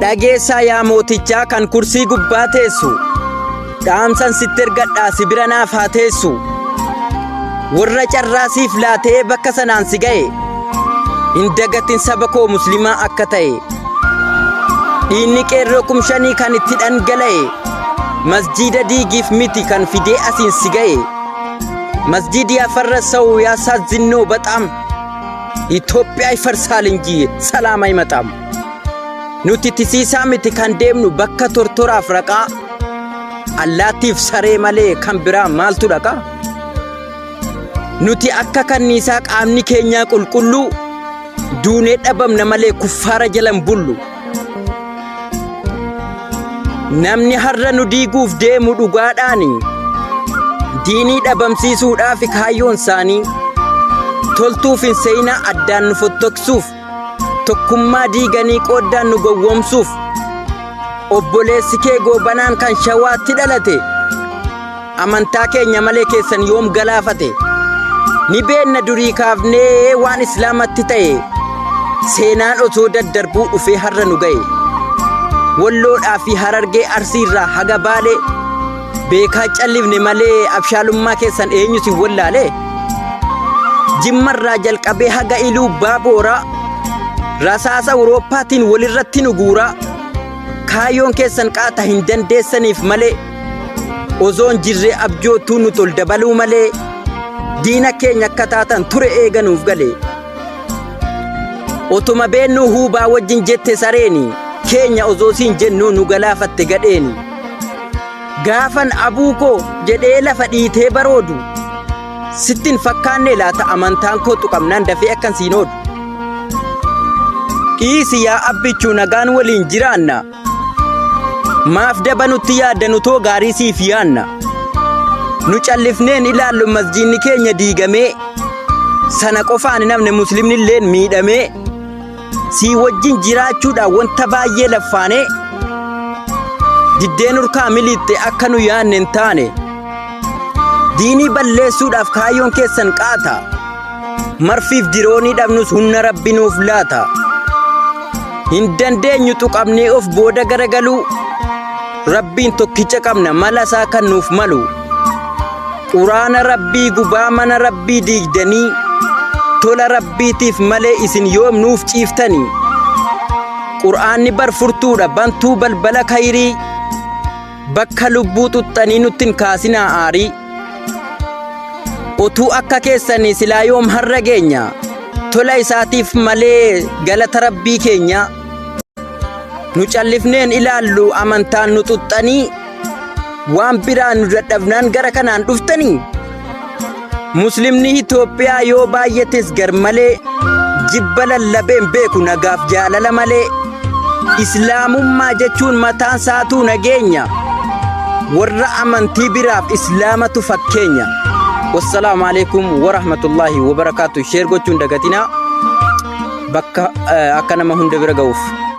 dhageessaa yaa mootichaa kan kursii gubbaa teessu dhaamsan sitti ergadhaa si bira naaf haa teessu warra carraasiif laatee bakka sanaan si ga'e hin dagatin saba koo muslimaa akka ta'e dhiinni qeerroo kumshanii kan itti dhangala'e masjiida diigiif miti kan fidee asiin si ga'e masjiidi ያፈረሰው ያሳዝነው በጣም ኢትዮጵያ ይፈርሳል እንጂ ሰላም አይመጣም nuti tisiisaa miti kan deemnu bakka tortoraaf raqaa allaattiif saree malee kan biraa maaltu dhaqa nuti akka kanniisaa qaamni keenyaa qulqulluu duunee dhabamna malee kuffaara jalan bullu namni har'a nu diiguuf deemu dhugaadhaani diinii dhabamsiisuudhaaf kaayyoon isaanii toltuuf hin seenaa addaan nu fottoksuuf tokkummaa diiganii qooddaan nu gowwoomsuuf obboleessi kee goobanaan kan shawaatti dhalate amantaa keenya malee keessan yoom galaafate ni beenna durii kaafnee waan islaamatti ta'e seenaan osoo daddarbuu dhufee har'a nu ga'e walloodhaa fi harargee arsiirraa haga baalee beekaa callifne malee abshaalummaa keessan eenyu si wallaale jimmarraa jalqabee haga iluu baabooraa rasaasa awurooppaatiin walirratti nu guuraa kaayyoon keessan qaata hin dandeessaniif malee ozoon jirree abjootuu nu tol dabaluu malee diina keenya akka taatan ture eeganuuf gale otuma beennuu huubaa wajjin jette sareeni keenya ozoosiin jennuu nu galaafatte gadheeni gaafan abuukoo jedhee lafa dhiitee baroodu sittin fakkaanne laata amantaan koo tuqamnaan dafee akkan siinoodu dhiisi yaa abbichuu nagaan waliin jiraanna maaf dabanutti yaadanu too gaarii siif yaanna nu callifneen ilaallu masjiidni keenya diigamee sana qofaan namni muslimnilleen miidhamee sii wajjin jiraachuudhaan wanta baay'ee laffaanee diddeen urkaa miliitte akka nu yaanne hin taane diinii balleessuudhaaf kaayyoon keessan qaata marfiif diroonii dhabnus humna rabbi nuuf laata hin dandeenyu tuqabnee of booda garagaluu rabbiin tokkicha qabna mala isaa kan nuuf malu quraana rabbii gubaa mana rabbii diigdanii tola rabbiitiif malee isin yoom nuuf ciiftanii quraanni barfurtuudha bantuu balbala khayrii bakka lubbuu tuttanii nuttin kaasinaa aarii otuu akka keessanii silaa yoom har'a geenya tola isaatiif malee galata rabbii keenya nu callifneen ilaallu amantaan nu tuttanii waan biraan nu dadhabnaan gara kanaan dhuftanii muslimni Itoophiyaa yoo baay'ates gar malee jibba lallabeen beeku nagaaf jaalala malee islaamummaa jechuun mataan saatuu nageenya warra amantii biraaf islaamatu fakkeenya wassalamu alaikum warahmatullahi wabarakatuh sheer gochuun dagatina bakka akka nama hunda bira ga'uuf